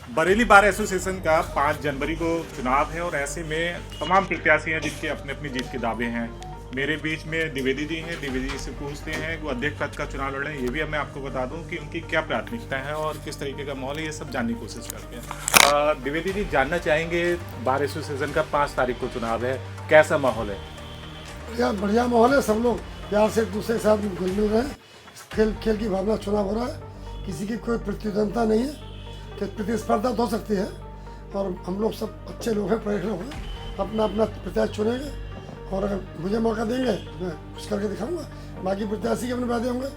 Bareilly bar association का 5 जनवरी को चुनाव है और ऐसे में तमाम प्रत्याशी हैं जिनके अपने अपनी जीत के दावे हैं। मेरे बीच में द्विवेदी जी हैं। द्विवेदी जी से पूछते हैं वो अध्यक्ष पद का चुनाव लड़ रहे हैं। ये भी मैं आपको बता दूं कि उनकी क्या प्राथमिकता है और किस तरीके का माहौल है, ये सब जानने की कोशिश करते हैं। द्विवेदी जी, जानना चाहेंगे बार एसोसिएशन का 5 तारीख को चुनाव है, कैसा माहौल है? बढ़िया माहौल है। सब लोग प्यार से एक दूसरे के साथ घुल मिल रहे हैं। खेल की भावना चुनाव हो रहा है। किसी की कोई प्रतिद्वंदता नहीं है कि प्रतिस्पर्धा तो हो सकती है और हम लोग सब अच्छे लोग हैं, पढ़े लोग हैं, अपना अपना प्रत्याशी चुनेंगे और अगर मुझे मौका देंगे तो मैं कुछ करके दिखाऊंगा। बाकी प्रत्याशी के अपने वादे होंगे।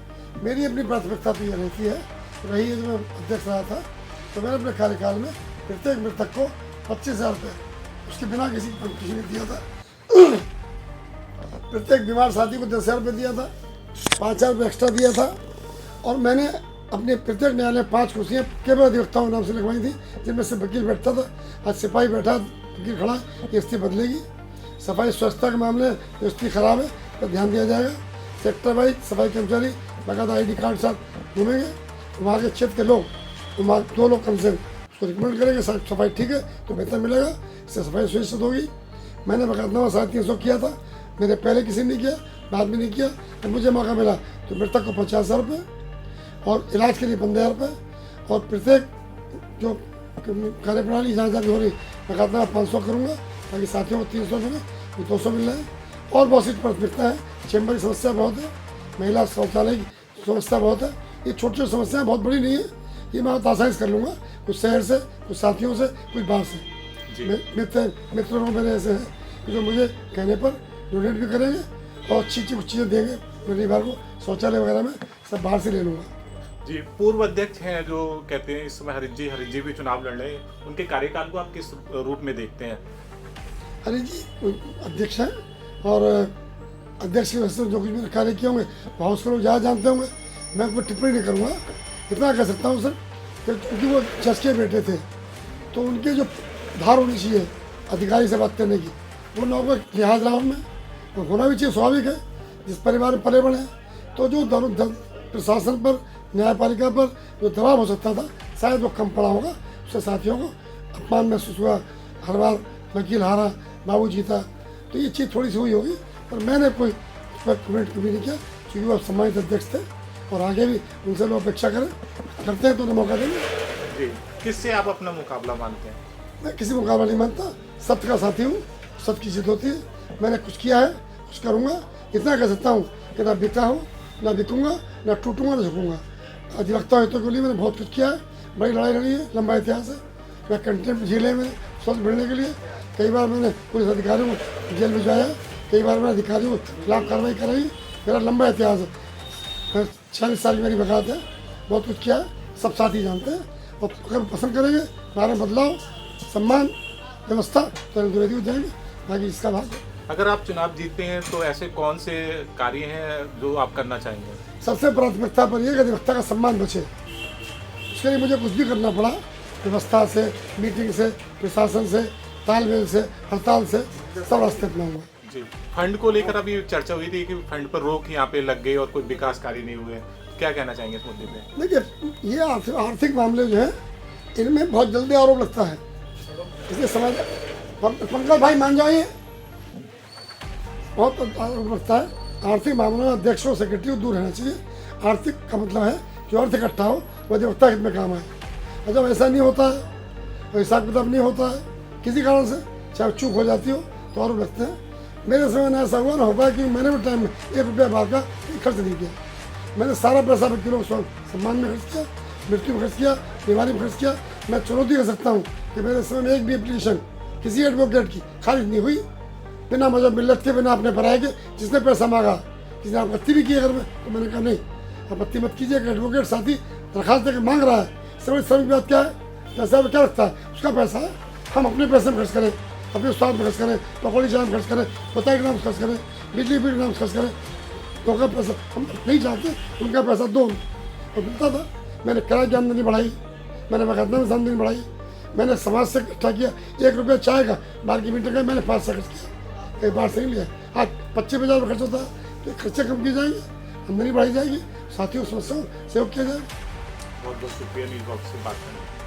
मेरी अपनी प्राथमिकता तो ये रहती है, रही है। जब मैं अध्यक्ष रहा था तो मैंने अपने कार्यकाल में प्रत्येक मृतक को 25,000 रुपये उसके बिना किसी ने दिया था। प्रत्येक बीमार साथी को 10,000 रुपये दिया था, 5,000 रुपये एक्स्ट्रा दिया था। और मैंने अपने प्रत्येक न्यायालय 5 कुर्सियाँ केवल अधिवक्ताओं नाम से लगवाई थी, जिनमें से वकील बैठता था। आज सिपाही बैठा, वकील खड़ा, ये स्थिति बदलेगी। सफाई स्वच्छता के मामले जो स्थिति खराब है तो ध्यान दिया जाएगा। सेक्टर वाइज सफाई कर्मचारी बाकायदा ID कार्ड के साथ घूमेंगे। वहाँ के क्षेत्र के लोग, वहाँ 2 लोग कम से कम उसको रिकमेंड करेंगे, सफाई ठीक है तो वेतन मिलेगा, इससे सफाई सुनिश्चित होगी। मैंने बकायदा 350 किया था, मैंने पहले किसी ने नहीं किया, बाद में नहीं किया। तो मुझे मौका मिला तो मृतक को 50,000 रुपये और इलाज के लिए 15,000 रुपये और प्रत्येक जो कार्यप्रणाली जहाँ जहाँ भी हो रही बकायदा 500 करूँगा, ताकि साथियों को 300 मिले, 200 मिल रहे हैं। और बहुत सी प्राथमिकता है। चैम्बर की समस्या बहुत है, महिला शौचालय की समस्या बहुत है। ये छोटी छोटी समस्याएं बहुत बड़ी नहीं है, ये मैं आसानी से कर लूँगा। कुछ शहर से, कुछ साथियों से, कुछ बाहर से। मित्रों को मेरे ऐसे हैं कि जो मुझे कहने पर डोनेट भी करेंगे और अच्छी कुछ चीज़ें देंगे। परिवार को शौचालय वगैरह में सब बाहर से ले लूँगा। जी, पूर्व अध्यक्ष हैं जो कहते हैं इस समय हरीश जी भी चुनाव लड़ रहे हैं, उनके कार्यकाल को आप किस रूप में देखते हैं? हरीश जी अध्यक्ष हैं और अध्यक्ष की वजह से जो कुछ मैंने कार्य किए होंगे बहुत से लोग ज़्यादा जानते होंगे। मैं कोई टिप्पणी नहीं करूँगा। इतना कह सकता हूँ सर कि क्योंकि वो जज के बेटे थे तो उनके जो धार होनी चाहिए अधिकारी से बात करने की, वो लोगों का लिहाज रहा उनमें, तो होना भी चाहिए, स्वाभाविक है। जिस परिवार में पले बड़े हैं तो जो प्रशासन पर, न्यायपालिका पर जो दबाव हो सकता था शायद वो कम पड़ा होगा। उससे साथियों को अपमान महसूस हुआ। हर बार वकील हारा, बाबू जीता, तो ये चीज़ थोड़ी सी हुई होगी। पर मैंने कोई कमेंट कभी नहीं किया क्योंकि वो सम्मानित अध्यक्ष थे और आगे भी उनसे लोग अपेक्षा करते हैं तो उन्हें मौका देंगे। जी, किससे आप अपना मुकाबला मानते हैं? मैं किसी मुकाबला नहीं मानता, सत्य का साथी हूँ, सत्य की जीत होती है। मैंने कुछ किया है, कुछ करूँगा। इतना कह सकता हूँ कि ना बिका हूँ, ना बिकूँगा, ना टूटूँगा, ना झुकूँगा। अधिवक्ता हितों के लिए मैंने बहुत कुछ किया है, बड़ी लड़ाई लड़ी है, लंबा इतिहास है। मैं कंटेम्प्ट झेले मैंने स्वस्थ बढ़ने के लिए। कई बार मैंने पुलिस अधिकारियों को जेल भिजवाया, कई बार मैंने अधिकारियों के खिलाफ कार्रवाई कराई। मेरा लंबा इतिहास है। मैं 46 साल की मेरी वकालत है, बहुत कुछ किया है, सब साथी जानते हैं। और अगर पसंद करेंगे हमारे बदलाव, सम्मान, व्यवस्था तो द्विवेदी हो जाएंगे, बाकी इसका भाग। अगर आप चुनाव जीतते हैं तो ऐसे कौन से कार्य हैं जो आप करना चाहेंगे? सबसे प्राथमिकता पर यह कि अधिवक्ता का सम्मान बचे। उसके लिए मुझे कुछ भी करना पड़ा, व्यवस्था से, मीटिंग से, प्रशासन से, तालमेल से, हड़ताल से, सब रास्ते अपनाऊंगा। जी, फंड को लेकर अभी चर्चा हुई थी कि फंड पर रोक यहाँ पे लग गई और कोई विकास कार्य नहीं हुए, क्या कहना चाहेंगे इस मुद्दे पे? देखिए, ये आर्थिक मामले जो हैं इनमें बहुत जल्दी आरोप लगता है, इसलिए समझ पंकज भाई मान जाइए, बहुत आरोप लगता है। आर्थिक मामलों में अध्यक्षों सेक्रेटरी दूर रहना चाहिए। आर्थिक का मतलब है जो अर्थ इकट्ठा हो वो अधिवक्ता हित में काम आए। और जब ऐसा नहीं होता है, हिसाब किताब नहीं होता है किसी कारण से, चाहे चूक हो जाती हो तो आरोप लगते हैं। मेरे समय में ऐसा हुआ ना हो पाया कि मैंने भी टाइम में 1 रुपया बाहर का खर्च नहीं किया। मैंने सारा पैसा वकीलों को सम्मान में खर्च किया, मृत्यु में खर्च किया, बीमारी में खर्च किया। मैं चुनौती कर सकता हूँ कि मेरे समय में एक भी एप्लीकेशन किसी एडवोकेट की खारिज नहीं हुई, बिना मजहब मिल्लत के, बिना अपने पराये के। जिसने पैसा मांगा, किसी ने आपत्ति भी की अगर मैं, तो मैंने कहा नहीं, आपत्ति मत कीजिए कि एडवोकेट साथी दरखास्त देकर मांग रहा है। समझ बात क्या है, पैसा क्या रखता है, उसका पैसा है। हम अपने पैसे में खर्च करें, अपने स्वास्थ्य में खर्च करें, पकौड़ी चाय में खर्च करें, बताए के नाम से खर्च करें, बिजली बिल के नाम से खर्च करें, तो का पैसा हम नहीं चाहते। उनका पैसा दो और मिलता था। मैंने किराए की आमदनी बढ़ाई, मैंने बकायदा में आमदनी बढ़ाई, मैंने समाज से इकट्ठा किया। 1 रुपया चाय का, बाहर की मीटर का मैंने 5 से खर्च किया, कई बार से नहीं लिया। आज 25,000 रुपये खर्च होता है, तो खर्चे कम किए जाएंगे, आमदनी बढ़ाई जाएगी, साथियों की समस्याओं सहयोग किया जाएगा। बहुत बहुत शुक्रिया न्यूज़ बॉक्स से बात करने।